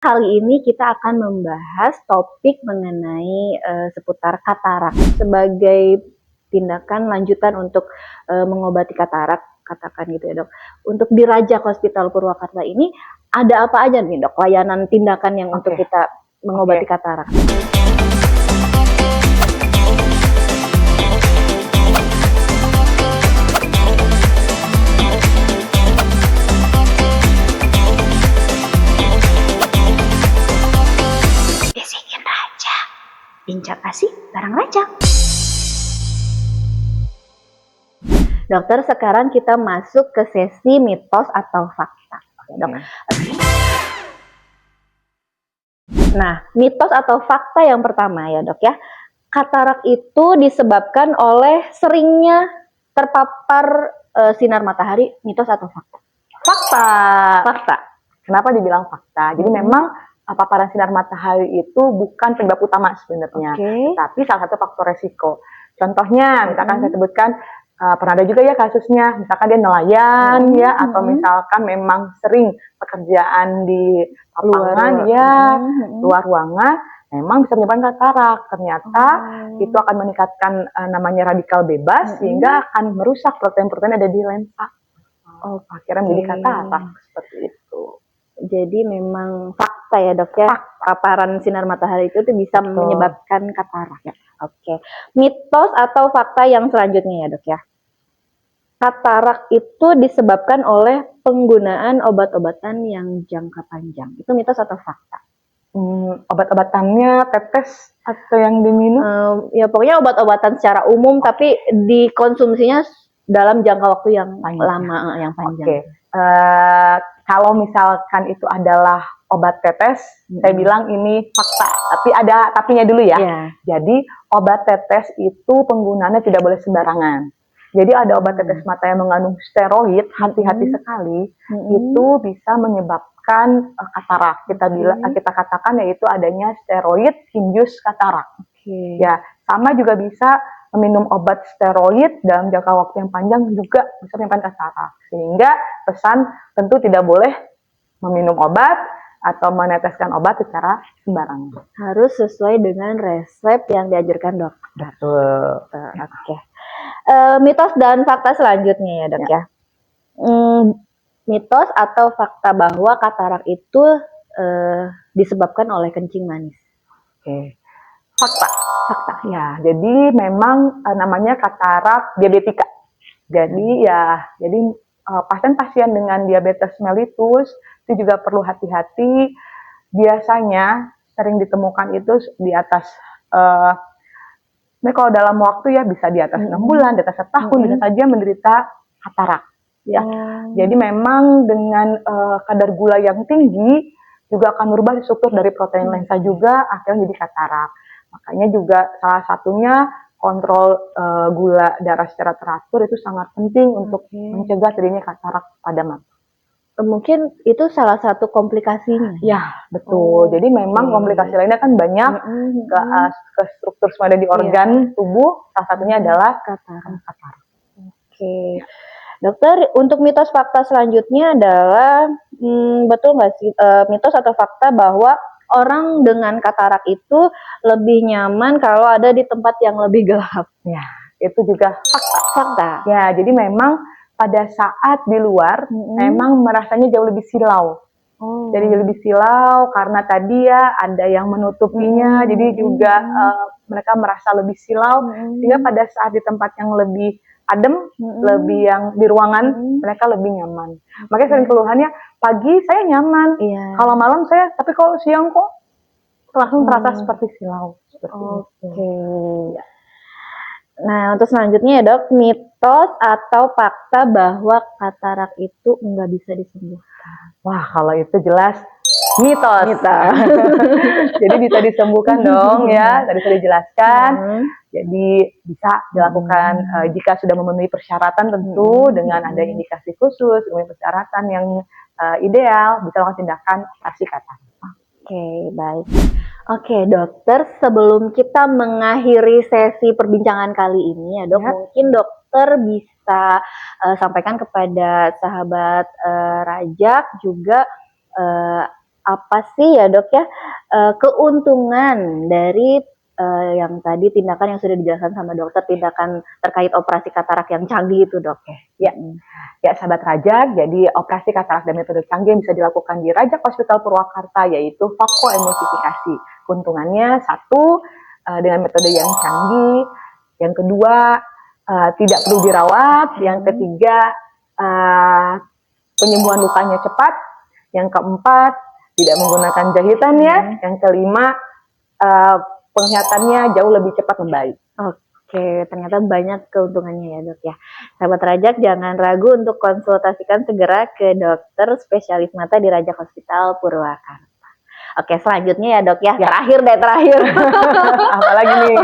Kali ini kita akan membahas topik mengenai seputar katarak sebagai tindakan lanjutan untuk mengobati katarak, katakan gitu ya dok. Untuk di Rajak Hospital Purwakarta ini ada apa aja nih dok, layanan tindakan yang untuk kita mengobati katarak? Bisikin Raja, bincang asik bareng Raja. Dokter, sekarang kita masuk ke sesi mitos atau fakta. Oke, dok. Nah, mitos atau fakta yang pertama ya dok ya, katarak itu disebabkan oleh seringnya terpapar sinar matahari, mitos atau fakta? Fakta. Fakta. Kenapa dibilang fakta? Jadi memang paparan sinar matahari itu bukan penyebab utama sebenarnya, tapi salah satu faktor resiko. Contohnya, misalkan saya sebutkan, pernah ada juga ya kasusnya, misalkan dia nelayan ya, atau misalkan memang sering pekerjaan di lapangan luar ruangan, memang bisa menyebabkan katarak. Ternyata itu akan meningkatkan namanya radikal bebas, sehingga akan merusak protein-protein ada di lensa. Akhirnya menjadi katarak seperti itu. Jadi memang fakta ya dok ya, paparan sinar matahari itu bisa menyebabkan katarak ya. Mitos atau fakta yang selanjutnya ya dok ya, katarak itu disebabkan oleh penggunaan obat-obatan yang jangka panjang. Itu mitos atau fakta? Obat-obatannya tetes atau yang diminum? Ya pokoknya obat-obatan secara umum, tapi dikonsumsinya dalam jangka waktu yang lama, yang panjang. Kalau misalkan itu adalah obat tetes, saya bilang ini fakta. Tapi ada tapinya dulu ya. Jadi obat tetes itu penggunaannya tidak boleh sembarangan. Jadi ada obat tetes mata yang mengandung steroid, hati-hati sekali, itu bisa menyebabkan katarak. Kita katakan yaitu adanya steroid induced katarak. Ya, sama juga bisa meminum obat steroid dalam jangka waktu yang panjang juga bisa menyebabkan katarak. Sehingga pesan tentu tidak boleh meminum obat atau meneteskan obat secara sembarangan. Harus sesuai dengan resep yang dianjurkan dokter. Betul. Mitos dan fakta selanjutnya ya dok ya. Mitos atau fakta bahwa katarak itu disebabkan oleh kencing manis. Fakta ya. Jadi memang namanya katarak diabetika. Jadi pasien-pasien dengan diabetes mellitus itu juga perlu hati-hati. Biasanya sering ditemukan itu di atas kalau dalam waktu ya bisa di atas 6 bulan, di atas setahun bisa saja menderita katarak. Ya, jadi memang dengan kadar gula yang tinggi juga akan merubah struktur dari protein lensa juga, akhirnya jadi katarak. Makanya juga salah satunya kontrol gula darah secara teratur itu sangat penting untuk mencegah terjadinya katarak pada mata. Mungkin itu salah satu komplikasinya. Ya, betul. Jadi memang komplikasi lainnya kan banyak ke struktur semua ada di organ tubuh, salah satunya adalah katarak. Dokter, untuk mitos fakta selanjutnya adalah betul nggak sih mitos atau fakta bahwa orang dengan katarak itu lebih nyaman kalau ada di tempat yang lebih gelap? Ya, itu juga fakta. Ya, jadi memang pada saat di luar memang merasanya jauh lebih silau. Jadi lebih silau karena tadi ya ada yang menutupinya, jadi juga mereka merasa lebih silau. Sehingga pada saat di tempat yang lebih adem, lebih yang di ruangan, mereka lebih nyaman. Makanya sering keluhannya, pagi saya nyaman, kalau malam saya, tapi kalau siang kok langsung terasa seperti silau. Nah, untuk selanjutnya ya dok, mitos atau fakta bahwa katarak itu nggak bisa disembuhkan. Wah, kalau itu jelas mitos. Jadi bisa disembuhkan dong ya, tadi sudah dijelaskan. Jadi bisa dilakukan jika sudah memenuhi persyaratan tentu dengan ada indikasi khusus, memenuhi persyaratan yang ideal, bisa lakukan tindakan operasi katarak. Baik. Dokter, sebelum kita mengakhiri sesi perbincangan kali ini ya dok, mungkin dokter bisa sampaikan kepada sahabat Rajak juga apa sih ya dok ya keuntungan dari yang tadi tindakan yang sudah dijelaskan sama dokter, tindakan terkait operasi katarak yang canggih itu dok? Ya, ya sahabat Rajak, jadi operasi katarak dan metode canggih bisa dilakukan di Rajak Hospital Purwakarta, yaitu vakoemulsifikasi. Keuntungannya satu, dengan metode yang canggih, yang kedua tidak perlu dirawat, yang ketiga penyembuhan lukanya cepat, yang keempat tidak menggunakan jahitan ya, yang kelima penglihatannya jauh lebih cepat membaik. Oke, ternyata banyak keuntungannya ya dok ya. Sahabat Rajak, jangan ragu untuk konsultasikan segera ke dokter spesialis mata di Rajak Hospital Purwakarta. Oke, selanjutnya ya dok ya, terakhir. Apalagi nih?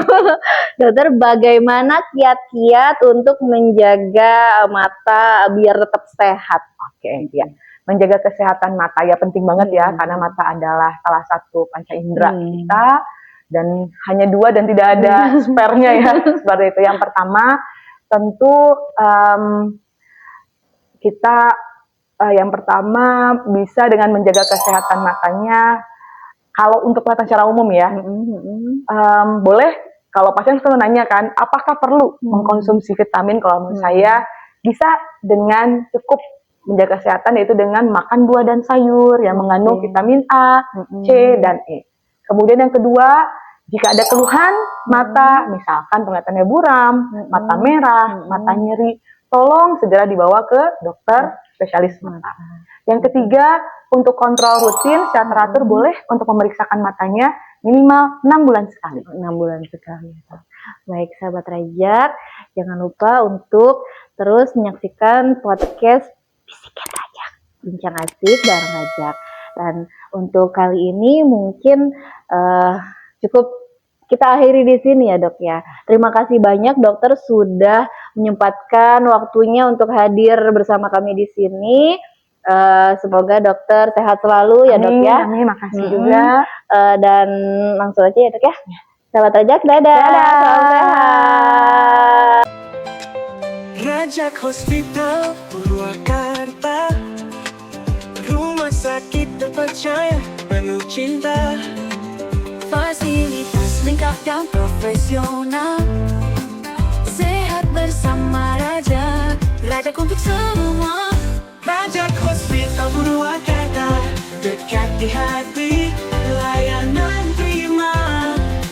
Dokter, bagaimana kiat-kiat untuk menjaga mata biar tetap sehat? Oke, ya. Menjaga kesehatan mata ya penting banget ya, karena mata adalah salah satu panca indera kita, dan hanya 2 dan tidak ada spare-nya ya, seperti itu. Yang pertama, tentu kita yang pertama bisa dengan menjaga kesehatan matanya. Kalau untuk mata secara umum ya, boleh kalau pasien selalu nanya kan, apakah perlu mengkonsumsi vitamin? Kalau menurut saya bisa dengan cukup menjaga kesehatan, yaitu dengan makan buah dan sayur yang mengandung vitamin A, C, dan E. Kemudian yang kedua, jika ada keluhan mata, misalkan penglihatannya buram, mata merah, mata nyeri, tolong segera dibawa ke dokter spesialis mata. Yang ketiga, untuk kontrol rutin secara teratur boleh untuk memeriksakan matanya minimal 6 bulan sekali. 6 bulan sekali. Baik sahabat Rajak, jangan lupa untuk terus menyaksikan podcast Bisikan Rajak, bincang asik bareng Rajak. Dan untuk kali ini mungkin cukup kita akhiri di sini ya dok ya. Terima kasih banyak dokter sudah menyempatkan waktunya untuk hadir bersama kami di sini. Semoga dokter sehat selalu ya dok ya. Amin, makasih juga. Dan langsung aja ya dok ya. Sahabat Rajak, dadah. Dadah. Salam sehat. Rajak Hospital Purwakarta, rumah sakit terpercaya penuh cinta, fasilitas lengkap dan profesional, sehat bersama Rajak, Rajak untuk semua. Rajak Hospital Purwakarta, dekat di hati, layanan prima,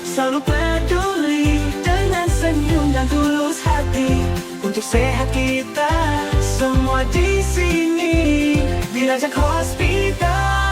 selalu peduli dengan senyum dan tulus hati. Untuk sehat kita semua di sini di Rajak Hospital.